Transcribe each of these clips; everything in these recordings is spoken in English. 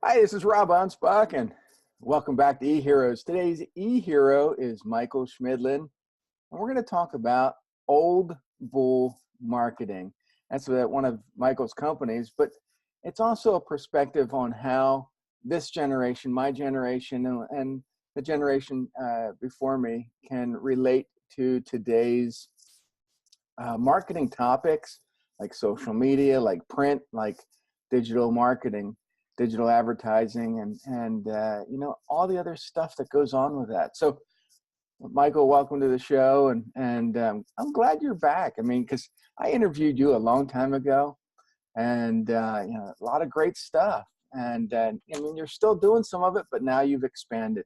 Hi, this is Rob Anspach, and welcome back to eHeroes. Today's eHero is Michael Schmidlen, and we're going to talk about old bull marketing. That's one of Michael's companies, but it's also a perspective on how this generation, my generation, and the generation before me can relate to today's marketing topics like social media, like print, like digital marketing, digital advertising, and all the other stuff that goes on with that. So, Michael, welcome to the show, and I'm glad you're back. I mean, because I interviewed you a long time ago, and a lot of great stuff. And I mean, you're still doing some of it, but now you've expanded.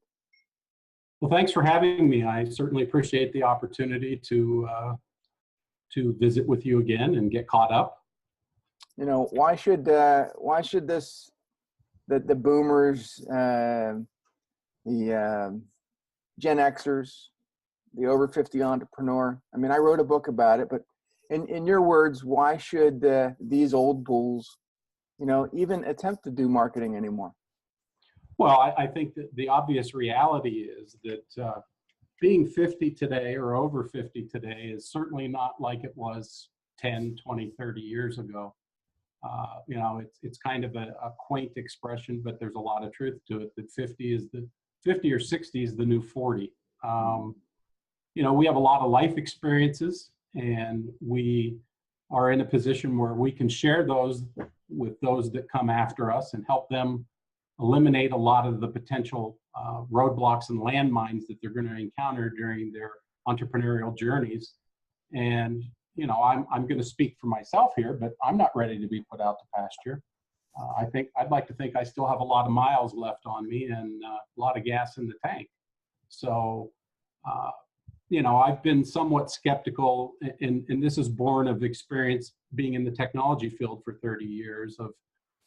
Well, thanks for having me. I certainly appreciate the opportunity to visit with you again and get caught up. You know, why should this the boomers, the Gen Xers, the over 50 entrepreneur? I mean, I wrote a book about it, but in your words, why should these old bulls, even attempt to do marketing anymore? Well, I think that the obvious reality is that being 50 today or over 50 today is certainly not like it was 10, 20, 30 years ago. It's kind of a quaint expression, but there's a lot of truth to it, that 50 or 60 is the new 40. We have a lot of life experiences, and we are in a position where we can share those with those that come after us and help them eliminate a lot of the potential roadblocks and landmines that they're going to encounter during their entrepreneurial journeys. And I'm going to speak for myself here, but I'm not ready to be put out to pasture. I'd like to think I still have a lot of miles left on me and a lot of gas in the tank. So, I've been somewhat skeptical, and this is born of experience being in the technology field for 30 years of,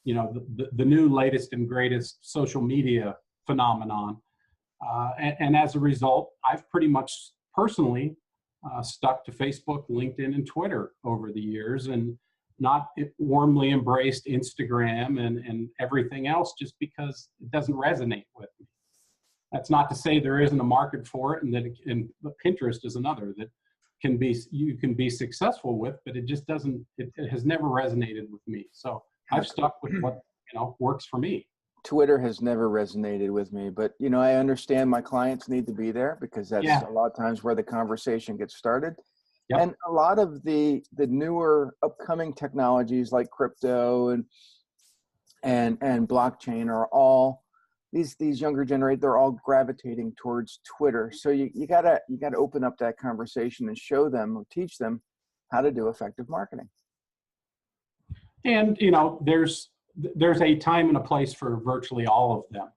the new latest and greatest social media phenomenon. And as a result, I've pretty much personally stuck to Facebook, LinkedIn, and Twitter over the years, and not warmly embraced Instagram and everything else just because it doesn't resonate with me. That's not to say there isn't a market for it, and Pinterest is another that you can be successful with, but it just doesn't. It has never resonated with me. So I've stuck with what works for me. Twitter has never resonated with me, but I understand my clients need to be there because that's a lot of times where the conversation gets started. Yep. And a lot of the newer upcoming technologies like crypto and blockchain are all these younger generation, they're all gravitating towards Twitter. So you gotta open up that conversation and show them or teach them how to do effective marketing. And there's a time and a place for virtually all of them.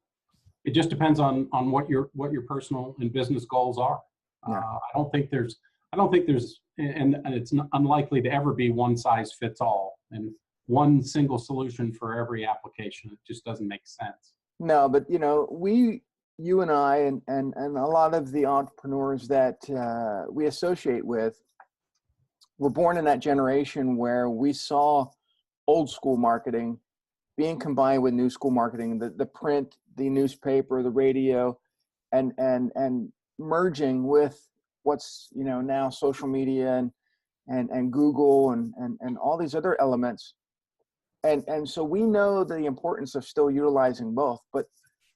It just depends on what your personal and business goals are. Yeah. I don't think there's, and it's unlikely to ever be one size fits all and one single solution for every application. It just doesn't make sense. No, but you and I and a lot of the entrepreneurs that we associate with were born in that generation where we saw old school marketing being combined with new school marketing, the print, the newspaper, the radio, and merging with what's now social media and Google and all these other elements. And so we know the importance of still utilizing both, but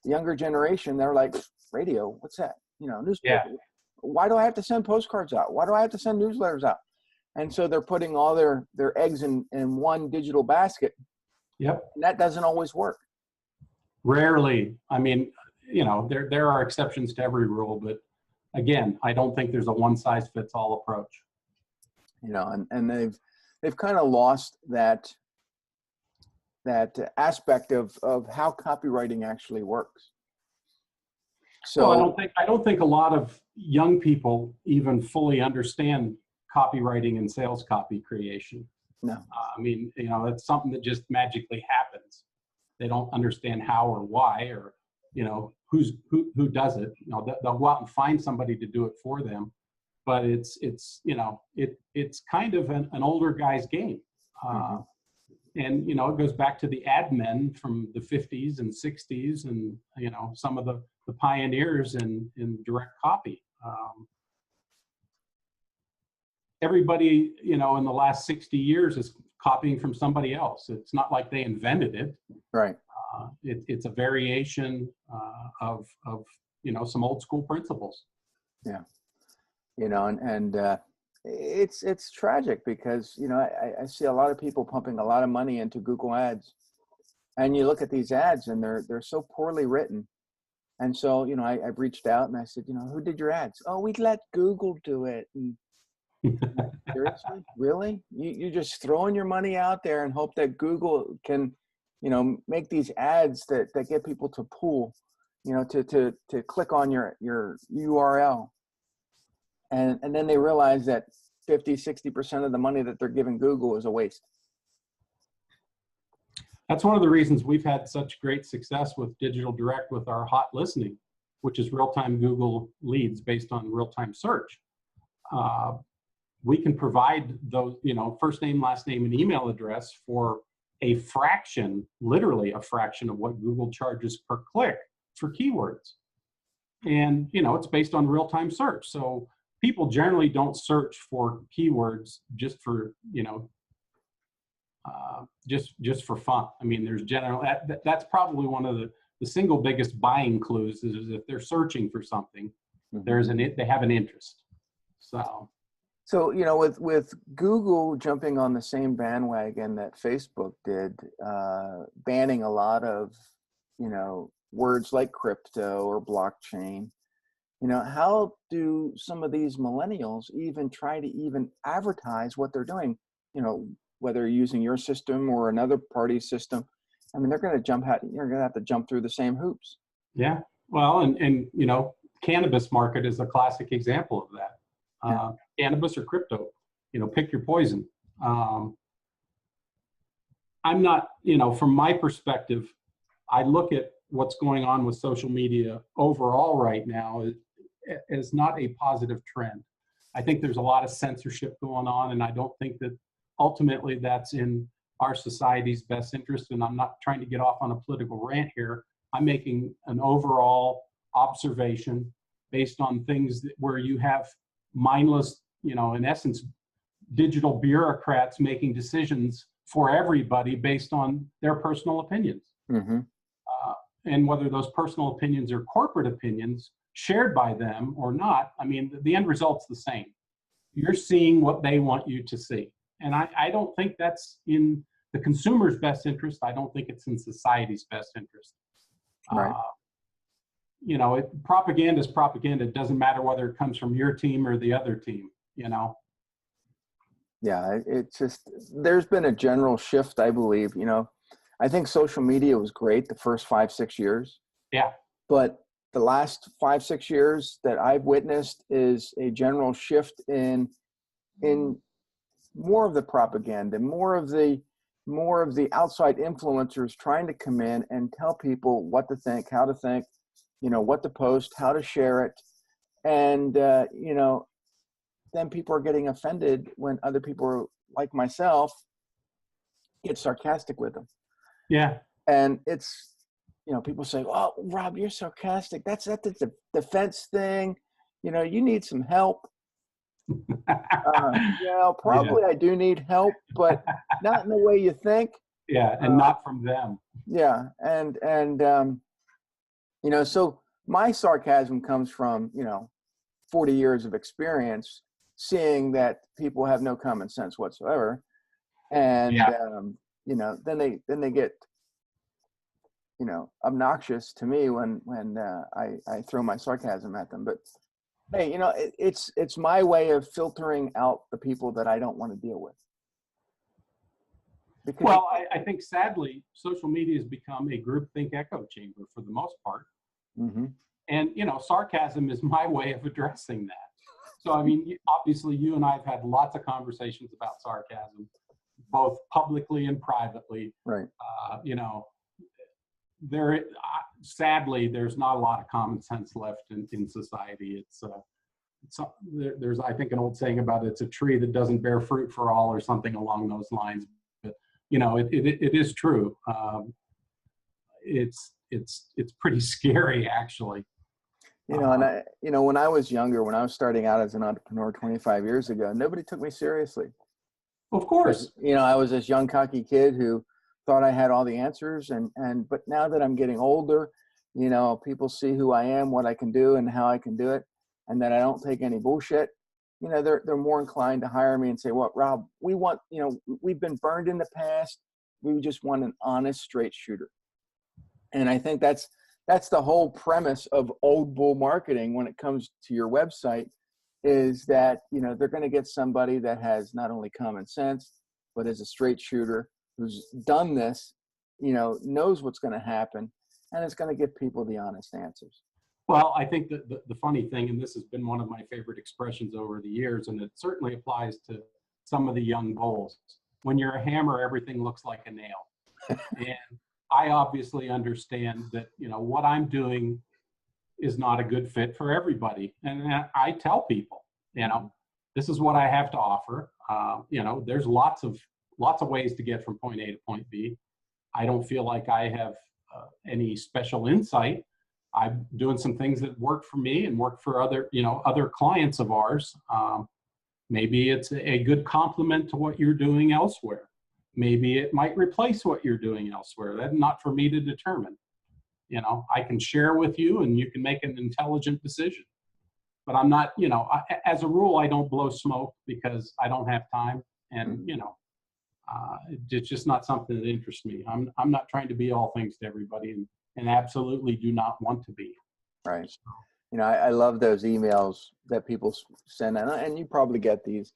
the younger generation, they're like, radio, what's that? Newspaper. Yeah. Why do I have to send postcards out? Why do I have to send newsletters out? And so they're putting all their eggs in one digital basket. Yep. And that doesn't always work. Rarely. I mean, there are exceptions to every rule, but again, I don't think there's a one size fits all approach. And they've kind of lost that aspect of how copywriting actually works. So well, I don't think a lot of young people even fully understand copywriting and sales copy creation. No. It's something that just magically happens. They don't understand how or why, or who does it. They'll go out and find somebody to do it for them, but it's kind of an older guy's game. And, you know, it goes back to the ad men from the 50s and 60s and, you know, some of the pioneers in direct copy. Everybody, you know, in the last 60 years is copying from somebody else. It's not like they invented it. Right. It's a variation of, you know, some old school principles. Yeah. You know, and it's tragic because, you know, I see a lot of people pumping a lot of money into Google ads, and you look at these ads and they're so poorly written. And so, you know, I've reached out and I said, you know, who did your ads? Oh, we let Google do it. And seriously, really? You're just throwing your money out there and hope that Google can, you know, make these ads that get people to pull, you know, to click on your URL. And then they realize that 50-60% of the money that they're giving Google is a waste. That's one of the reasons we've had such great success with Digital Direct with our hot listening, which is real-time Google leads based on real-time search. We can provide those, you know, first name, last name, and email address for a fraction, literally a fraction of what Google charges per click for keywords. And, you know, it's based on real-time search. So people generally don't search for keywords just for, you know, just for fun. I mean, there's that's probably one of the single biggest buying clues is if they're searching for something, they have an interest. So, you know, with Google jumping on the same bandwagon that Facebook did, banning a lot of, you know, words like crypto or blockchain, you know, how do some of these millennials even try to even advertise what they're doing, you know, whether you're using your system or another party's system? I mean, you're going to have to jump through the same hoops. Yeah. Well, and you know, cannabis market is a classic example of that. Cannabis or crypto, you know, pick your poison. I'm not, you know, from my perspective, I look at what's going on with social media overall right now as not a positive trend. I think there's a lot of censorship going on, and I don't think that ultimately that's in our society's best interest. And I'm not trying to get off on a political rant here. I'm making an overall observation based on things where you have mindless, you know, in essence, digital bureaucrats making decisions for everybody based on their personal opinions. Mm-hmm. And whether those personal opinions are corporate opinions shared by them or not, I mean, the end result's the same. You're seeing what they want you to see. And I don't think that's in the consumer's best interest. I don't think it's in society's best interest. Right. You know, propaganda is propaganda. It doesn't matter whether it comes from your team or the other team, you know? Yeah, it's just, there's been a general shift, I believe. You know, I think social media was great the first 5-6 years. Yeah. But the last 5-6 years that I've witnessed is a general shift in more of the propaganda, more of the outside influencers trying to come in and tell people what to think, how to think, you know, what to post, how to share it. And, you know, then people are getting offended when other people like myself get sarcastic with them. Yeah. And it's, you know, people say, "Oh, Rob, you're sarcastic. That's a defense thing. You know, you need some help." Yeah, probably. Yeah. I do need help, but not in the way you think. Yeah, and not from them. Yeah, and you know, so my sarcasm comes from, you know, 40 years of experience, seeing that people have no common sense whatsoever, and you know, then they get, you know, obnoxious to me when I throw my sarcasm at them. But hey, you know, it's my way of filtering out the people that I don't want to deal with. Because well, I think sadly, social media has become a groupthink echo chamber for the most part. Mm-hmm. And, you know, sarcasm is my way of addressing that. So, I mean, obviously, you and I have had lots of conversations about sarcasm, both publicly and privately. Right. You know, sadly, there's not a lot of common sense left in society. There's, I think, an old saying about it's a tree that doesn't bear fruit for all or something along those lines. But it is true. It's pretty scary, actually. And when I was younger, when I was starting out as an entrepreneur 25 years ago, nobody took me seriously. Of course. I was this young cocky kid who thought I had all the answers, but now that I'm getting older, people see who I am, what I can do, and how I can do it, and that I don't take any bullshit. They're more inclined to hire me and say, "Well, Rob, we've been burned in the past. We just want an honest, straight shooter." And I think that's the whole premise of old bull marketing when it comes to your website, is that they're going to get somebody that has not only common sense, but is a straight shooter who's done this, knows what's going to happen, and is going to give people the honest answers. Well, I think that the funny thing, and this has been one of my favorite expressions over the years, and it certainly applies to some of the young bulls. When you're a hammer, everything looks like a nail. And I obviously understand that, what I'm doing is not a good fit for everybody. And I tell people, this is what I have to offer. There's lots of ways to get from point A to point B. I don't feel like I have any special insight. I'm doing some things that work for me and work for other clients of ours. Maybe it's a good complement to what you're doing elsewhere. Maybe it might replace what you're doing elsewhere. That's not for me to determine. I can share with you and you can make an intelligent decision. But I'm not, as a rule, I don't blow smoke because I don't have time. And, it's just not something that interests me. I'm not trying to be all things to everybody, and absolutely do not want to be. Right. I love those emails that people send, and you probably get these.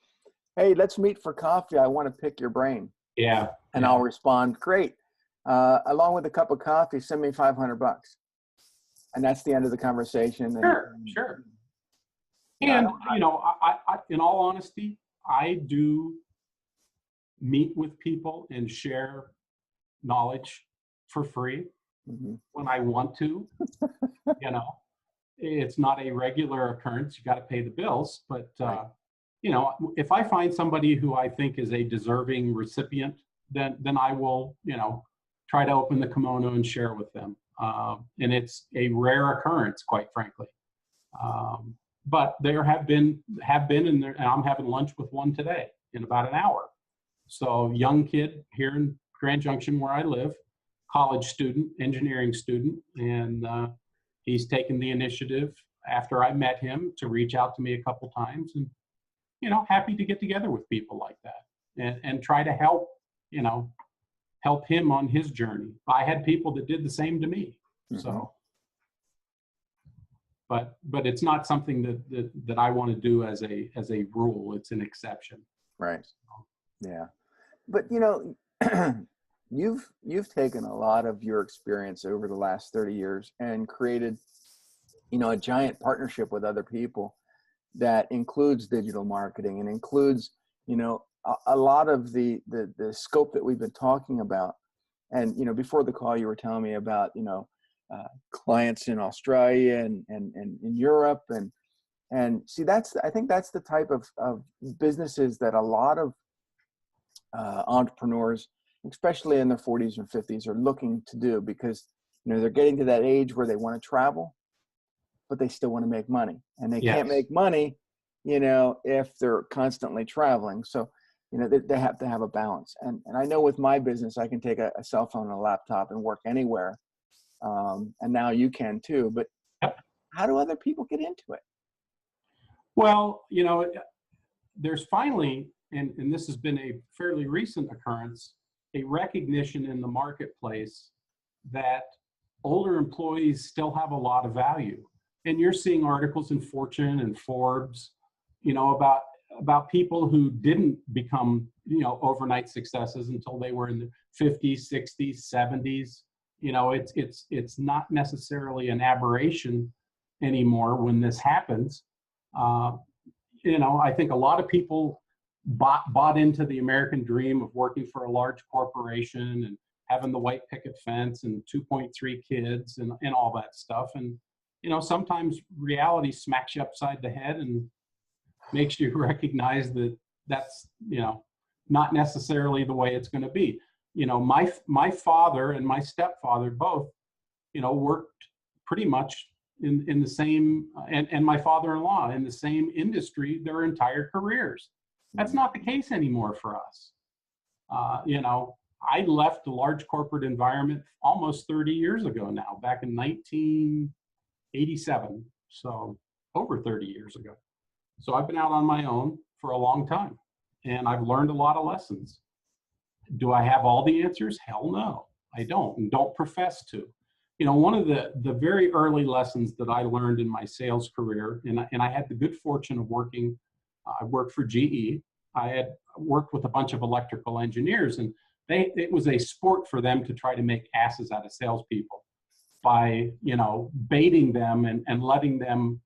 Hey, let's meet for coffee. I want to pick your brain. Yeah. And I'll respond, great. Along with a cup of coffee, send me $500. And that's the end of the conversation. Sure. And, I in all honesty, I do meet with people and share knowledge for free when I want to. It's not a regular occurrence. You got to pay the bills. But, if I find somebody who I think is a deserving recipient, then I will, try to open the kimono and share with them. And it's a rare occurrence, quite frankly. But there have been, and I'm having lunch with one today in about an hour. So young kid here in Grand Junction where I live, college student, engineering student, and he's taken the initiative after I met him to reach out to me a couple times, and happy to get together with people like that and try to help him on his journey. I had people that did the same to me. So, but it's not something that I want to do as a rule. It's an exception. Right. Yeah. But you've taken a lot of your experience over the last 30 years and created, a giant partnership with other people that includes digital marketing and includes, a lot of the scope that we've been talking about. And, before the call, you were telling me about, clients in Australia and in Europe. And see, I think that's the type of businesses that a lot of entrepreneurs, especially in their 40s and 50s, are looking to do, because they're getting to that age where they want to travel, but they still want to make money, and they can't make money if they're constantly traveling. So they have to have a balance. And I know with my business, I can take a cell phone and a laptop and work anywhere, and now you can too. But how do other people get into it? Well, there's finally, and this has been a fairly recent occurrence, a recognition in the marketplace that older employees still have a lot of value. And you're seeing articles in Fortune and Forbes, about people who didn't become, overnight successes until they were in the 50s, 60s, 70s. It's not necessarily an aberration anymore when this happens. I think a lot of people bought into the American dream of working for a large corporation and having the white picket fence and 2.3 kids and all that stuff. And, sometimes reality smacks you upside the head and makes you recognize that that's, not necessarily the way it's going to be. my father and my stepfather both, worked pretty much in the same, and my father-in-law in the same industry their entire careers. That's not the case anymore for us. I left a large corporate environment almost 30 years ago now, back in 1987, so over 30 years ago. So I've been out on my own for a long time, and I've learned a lot of lessons. Do I have all the answers? Hell no, I don't, and don't profess to. One of the very early lessons that I learned in my sales career, and I had the good fortune of working, I worked for GE. I had worked with a bunch of electrical engineers, and it was a sport for them to try to make asses out of salespeople by, baiting them and letting them,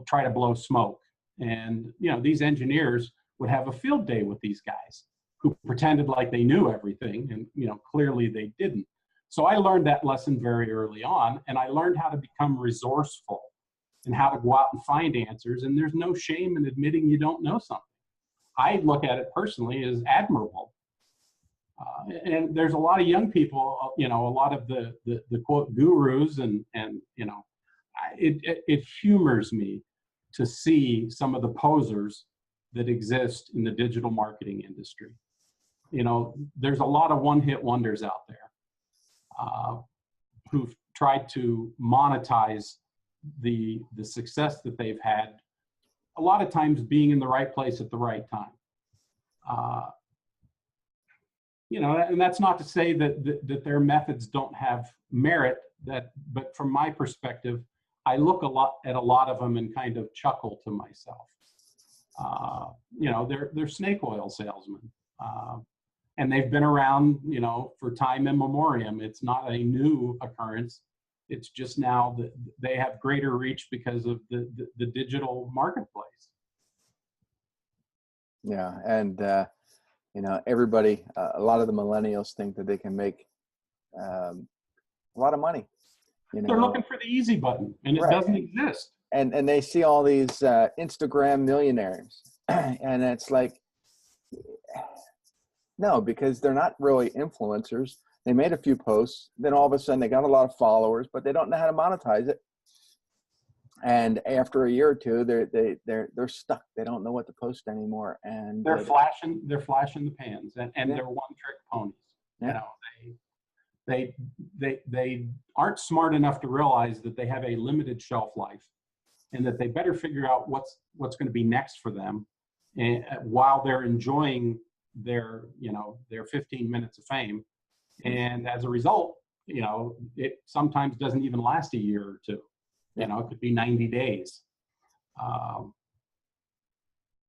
try to blow smoke. And, these engineers would have a field day with these guys who pretended like they knew everything, and, clearly they didn't. So I learned that lesson very early on, and I learned how to become resourceful and how to go out and find answers. And there's no shame in admitting you don't know something. I look at it personally as admirable. And there's a lot of young people, a lot of the quote gurus, and it humors me to see some of the posers that exist in the digital marketing industry. There's a lot of one-hit wonders out there who've tried to monetize the success that they've had, a lot of times being in the right place at the right time. And that's not to say that their methods don't have merit, but from my perspective, I look at a lot of them and kind of chuckle to myself. They're snake oil salesmen. And they've been around, for time immemorial. It's not a new occurrence. It's just now that they have greater reach because of the digital marketplace. Yeah, and everybody, a lot of the millennials think that they can make a lot of money. They're looking for the easy button, and it doesn't exist. And they see all these Instagram millionaires, and it's like, no, because they're not really influencers. They made a few posts, then all of a sudden they got a lot of followers, but they don't know how to monetize it. And after a year or two, they're stuck. They don't know what to post anymore, and they're flashing the pans, and they're one-trick ponies. Yeah. They aren't smart enough to realize that they have a limited shelf life, and that they better figure out what's going to be next for them, and while they're enjoying their 15 minutes of fame. And as a result, it sometimes doesn't even last a year or two. It could be 90 days.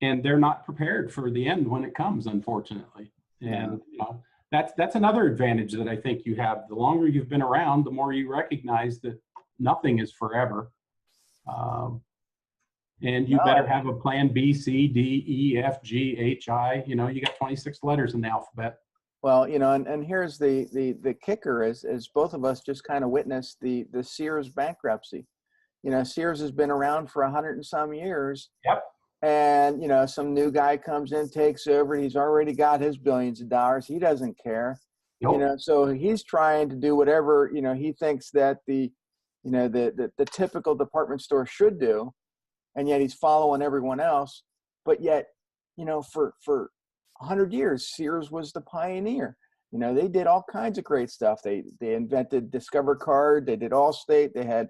And they're not prepared for the end when it comes, unfortunately. And that's another advantage that I think you have. The longer you've been around, the more you recognize that nothing is forever. And you better have a plan B, C, D, E, F, G, H, I. You got 26 letters in the alphabet. Well, and here's the kicker is both of us just kind of witnessed the Sears bankruptcy. Sears has been around for 100 and some years. Yep. And, some new guy comes in, takes over. He's already got his billions of dollars. He doesn't care. Nope. So he's trying to do whatever, he thinks that the typical department store should do. And yet he's following everyone else. But yet, for 100 years, Sears was the pioneer. They did all kinds of great stuff. They invented Discover Card. They did Allstate. They had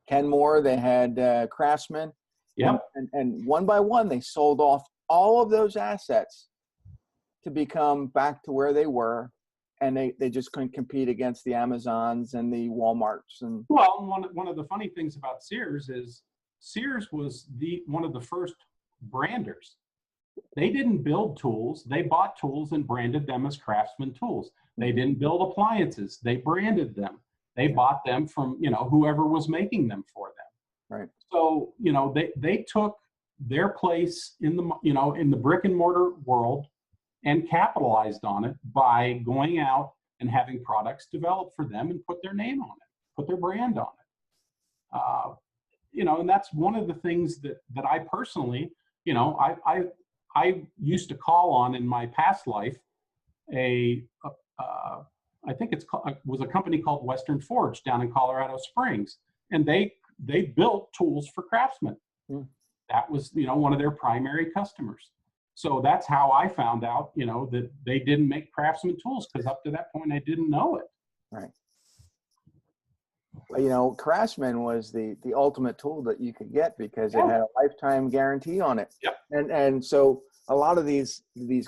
Kenmore. They had Craftsman. Yep. And one by one, they sold off all of those assets to become back to where they were. And they just couldn't compete against the Amazons and the Walmarts. And well, one of the funny things about Sears is Sears was one of the first branders. They didn't build tools. They bought tools and branded them as Craftsman tools. They didn't build appliances. They branded them. They bought them from, whoever was making them for them. Right. So, they took their place in the brick and mortar world and capitalized on it by going out and having products developed for them and put their name on it, put their brand on it. And that's one of the things that I personally, I used to call on in my past life I think it was a company called Western Forge down in Colorado Springs, and they built tools for Craftsman. Hmm. That was, one of their primary customers. So that's how I found out, that they didn't make Craftsman tools, because up to that point I didn't know it. Right. Well, Craftsman was the ultimate tool that you could get, because it had a lifetime guarantee on it. Yep. And so a lot of these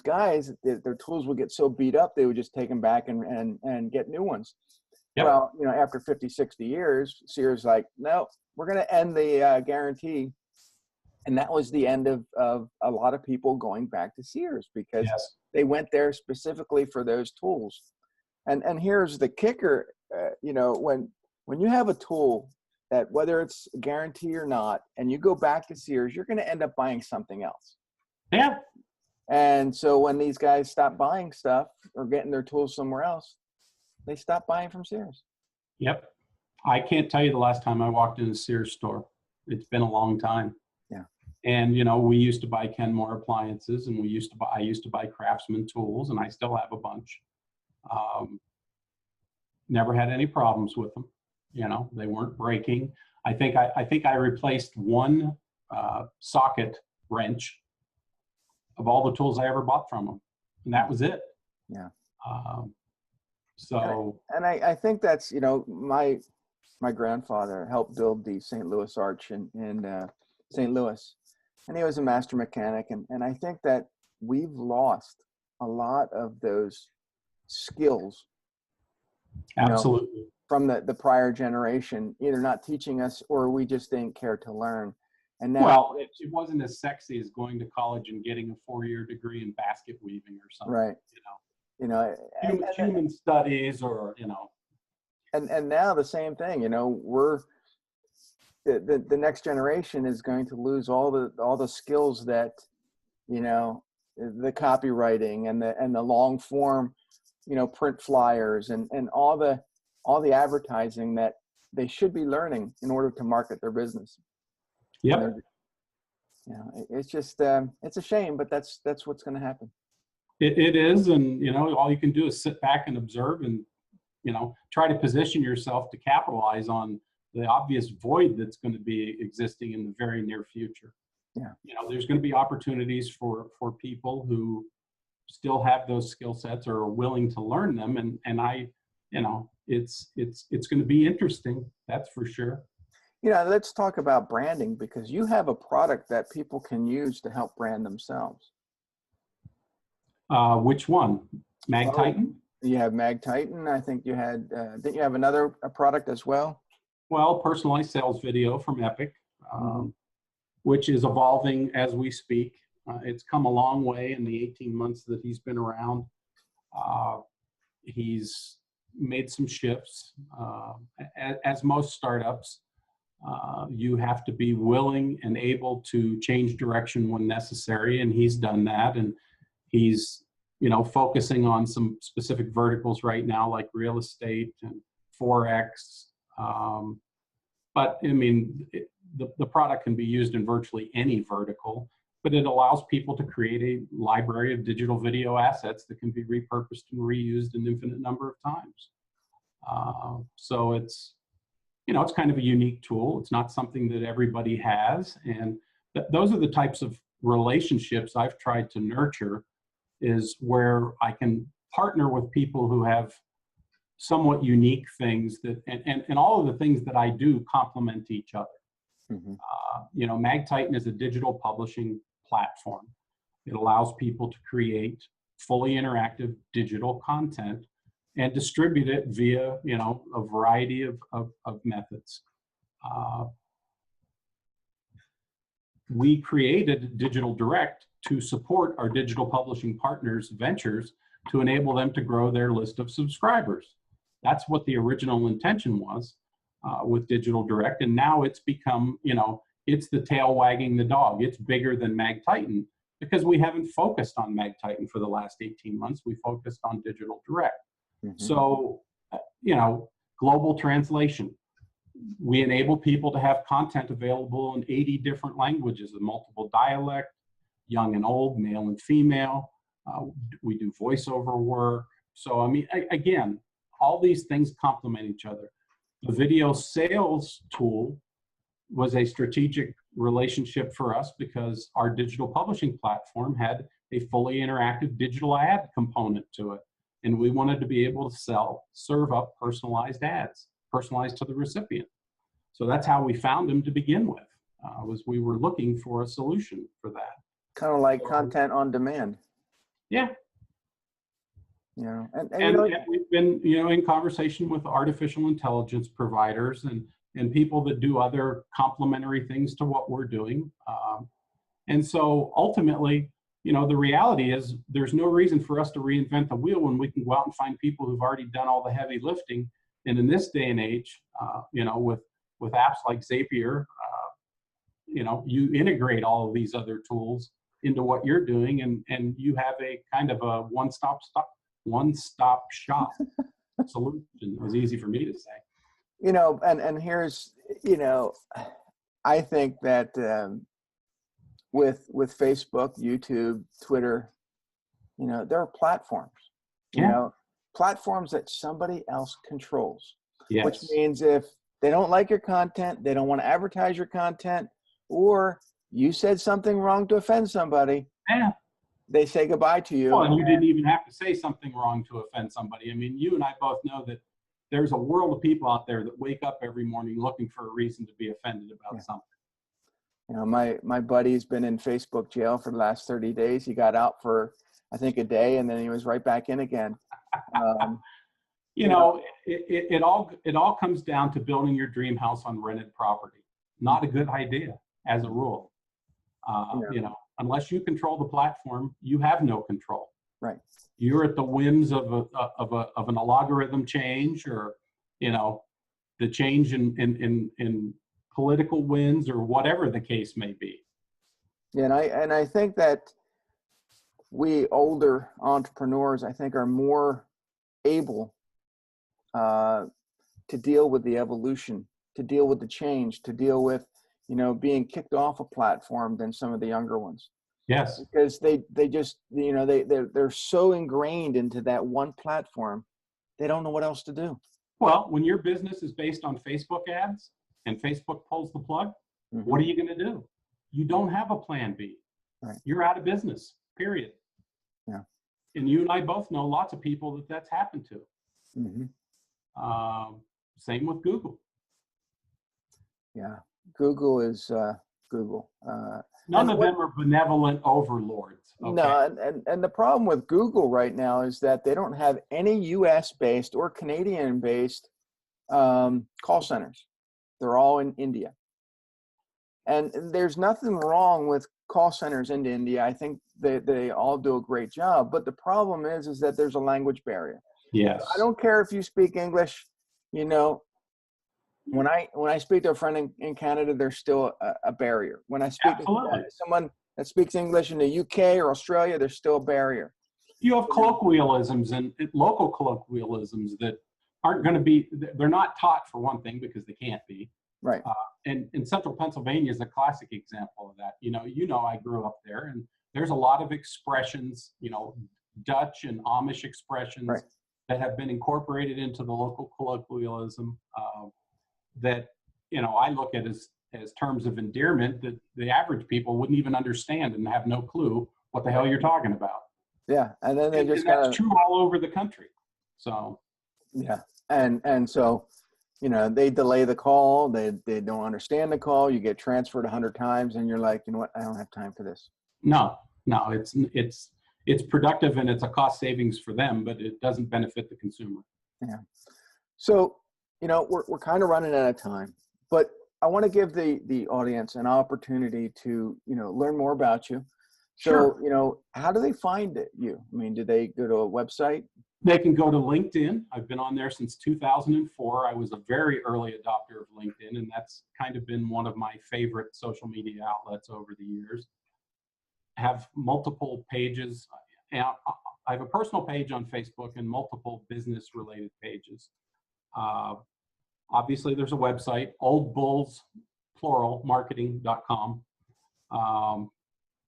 guys, their tools would get so beat up, they would just take them back and get new ones. Yep. Well, after 50, 60 years, Sears like, no, we're going to end the guarantee. And that was the end of a lot of people going back to Sears, because they went there specifically for those tools. And here's the kicker, when you have a tool that, whether it's a guarantee or not, and you go back to Sears, you're going to end up buying something else. Yeah. And so when these guys stop buying stuff or getting their tools somewhere else, they stop buying from Sears. Yep. I can't tell you the last time I walked in a Sears store. It's been a long time. Yeah. And, we used to buy Kenmore appliances, and I used to buy Craftsman tools, and I still have a bunch. Never had any problems with them. They weren't breaking. I think I replaced one socket wrench of all the tools I ever bought from them, and that was it. Yeah. And I think that's, my grandfather helped build the St. Louis Arch in St. Louis, and he was a master mechanic. And I think that we've lost a lot of those skills. Absolutely. From the prior generation, either not teaching us, or we just didn't care to learn. And now, well, it wasn't as sexy as going to college and getting a 4-year degree in basket weaving or something. Right. Human studies, or And now the same thing. We're the next generation is going to lose all the skills that, the copywriting and the long form, print flyers and all the advertising that they should be learning in order to market their business. Yep. It's just it's a shame, but that's what's going to happen. It is, and all you can do is sit back and observe, and try to position yourself to capitalize on the obvious void that's going to be existing in the very near future. Yeah. There's going to be opportunities for people who still have those skill sets or are willing to learn them, and I, it's going to be interesting. That's for sure. Let's talk about branding, because you have a product that people can use to help brand themselves. Which one? Mag Titan? You have Mag Titan. I think you had, didn't you have another product as well? Well, personalized sales video from Epic, which is evolving as we speak. It's come a long way in the 18 months that he's been around. He's made some shifts. As most startups, you have to be willing and able to change direction when necessary, and he's done that. And he's, focusing on some specific verticals right now, like real estate and Forex. But I mean, the product can be used in virtually any vertical, but it allows people to create a library of digital video assets that can be repurposed and reused an infinite number of times. So it's, it's kind of a unique tool. It's not something that everybody has. And those are the types of relationships I've tried to nurture, is where I can partner with people who have somewhat unique things that, and all of the things that I do complement each other. Mm-hmm. Mag Titan is a digital publishing platform. It allows people to create fully interactive digital content and distribute it via, a variety of methods. We created Digital Direct to support our digital publishing partners' ventures to enable them to grow their list of subscribers. That's what the original intention was with Digital Direct. And now it's become, it's the tail wagging the dog. It's bigger than Mag Titan, because we haven't focused on Mag Titan for the last 18 months. We focused on Digital Direct. Mm-hmm. So, global translation. We enable people to have content available in 80 different languages of multiple dialect, young and old, male and female. We do voiceover work. So, I mean, again, all these things complement each other. The video sales tool was a strategic relationship for us because our digital publishing platform had a fully interactive digital ad component to it. And we wanted to be able to serve up personalized ads, personalized to the recipient. So that's how we found them to begin with, was we were looking for a solution for that. Kind of like content on demand. Yeah. Yeah. And we've been, in conversation with artificial intelligence providers and people that do other complementary things to what we're doing. And so ultimately, the reality is there's no reason for us to reinvent the wheel when we can go out and find people who've already done all the heavy lifting. And in this day and age, with apps like Zapier, you integrate all of these other tools into what you're doing, and you have a kind of a one-stop shop solution. It was easy for me to say. And here's, I think that with Facebook, YouTube, Twitter, there are platforms, platforms that somebody else controls. Yes. Which means if they don't like your content, they don't want to advertise your content, or you said something wrong to offend somebody, they say goodbye to you. Well, and you didn't even have to say something wrong to offend somebody. I mean, you and I both know that there's a world of people out there that wake up every morning looking for a reason to be offended about something. My buddy's been in Facebook jail for the last 30 days. He got out for, I think, a day, and then he was right back in again. It all comes down to building your dream house on rented property. Not a good idea as a rule. Unless you control the platform, you have no control. Right. You're at the whims of an algorithm change, or the change in political winds, or whatever the case may be. Yeah, and I think that we older entrepreneurs, I think, are more able to deal with the evolution, to deal with the change, to deal with being kicked off a platform than some of the younger ones. Yes. Because they just they're so ingrained into that one platform, they don't know what else to do. Well, when your business is based on Facebook ads and Facebook pulls the plug, what are you going to do? You don't have a plan B. Right. You're out of business, period. Yeah. And you and I both know lots of people that's happened to. Same with Google. Yeah. Google is Google. None of them are benevolent overlords. Okay? No, and the problem with Google right now is that they don't have any US-based or Canadian-based call centers. They're all in India. And there's nothing wrong with call centers in India. I think they all do a great job. But the problem is that there's a language barrier. Yes. I don't care if you speak English, when I speak to a friend in Canada, there's still a barrier. When I speak to someone that speaks English in the UK or Australia, there's still a barrier. You have colloquialisms and local colloquialisms that aren't going to be, they're not taught, for one thing, because they can't be. Right. And central Pennsylvania is a classic example of that. I grew up there, and there's a lot of expressions, Dutch and Amish expressions that have been incorporated into the local colloquialism that, I look at as terms of endearment that the average people wouldn't even understand and have no clue what the hell you're talking about. Yeah. And then they just that's true all over the country. So. Yeah. And so, they delay the call. They don't understand the call. You get transferred 100 times and you're like, you know what? I don't have time for this. No, it's productive and it's a cost savings for them, but it doesn't benefit the consumer. Yeah. So, we're kind of running out of time, but I want to give the audience an opportunity to, learn more about you. So, Sure. How do they find you? I mean, do they go to a website? They can go to LinkedIn. I've been on there since 2004. I was a very early adopter of LinkedIn, and that's kind of been one of my favorite social media outlets over the years. I have multiple pages. I have a personal page on Facebook and multiple business-related pages. Obviously, there's a website, oldbulls, plural, marketing.com.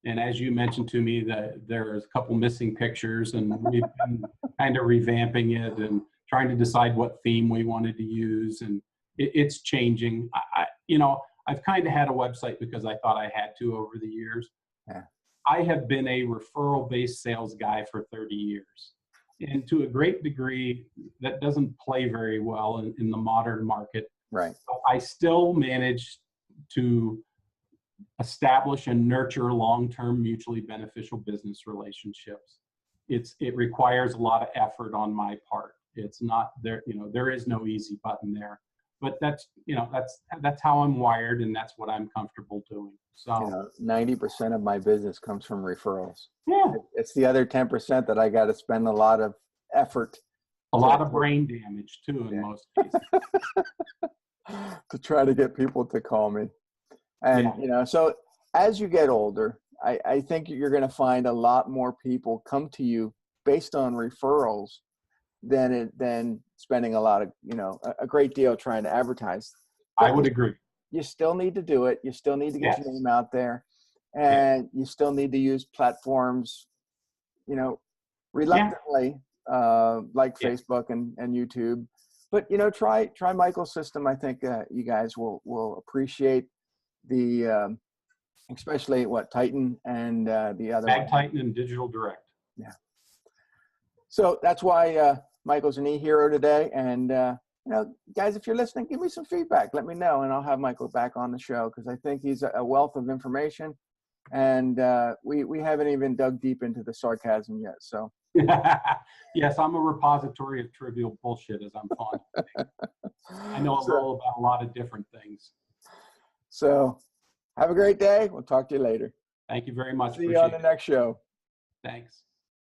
And as you mentioned to me, that there's a couple missing pictures, and we've been kind of revamping it and trying to decide what theme we wanted to use. And it's changing. I've kind of had a website because I thought I had to over the years. Yeah. I have been a referral-based sales guy for 30 years. And to a great degree, that doesn't play very well in the modern market. Right. So I still manage to establish and nurture long-term mutually beneficial business relationships. It requires a lot of effort on my part. It's not there, there is no easy button there, but that's how I'm wired, and that's what I'm comfortable doing. So 90% of my business comes from referrals. Yeah. It's the other 10% that I got to spend a lot of effort. A lot of brain damage too, in most cases. To try to get people to call me. And, so as you get older, I think you're going to find a lot more people come to you based on referrals than spending a lot of, a great deal trying to advertise. I would agree. You still need to do it. You still need to get your name out there, and you still need to use platforms, reluctantly, like Facebook and YouTube. But, try Michael's system. I think you guys will appreciate the, especially Titan and the other Mag Titan and Digital Direct. Yeah. So that's why Michael's an e-hero today. And, guys, if you're listening, give me some feedback. Let me know, and I'll have Michael back on the show, because I think he's a wealth of information. And we haven't even dug deep into the sarcasm yet. So. Yes, I'm a repository of trivial bullshit, as I'm fond of saying. I know a little about a lot of different things. So have a great day. We'll talk to you later. Thank you very much. See you on the next show. Thanks.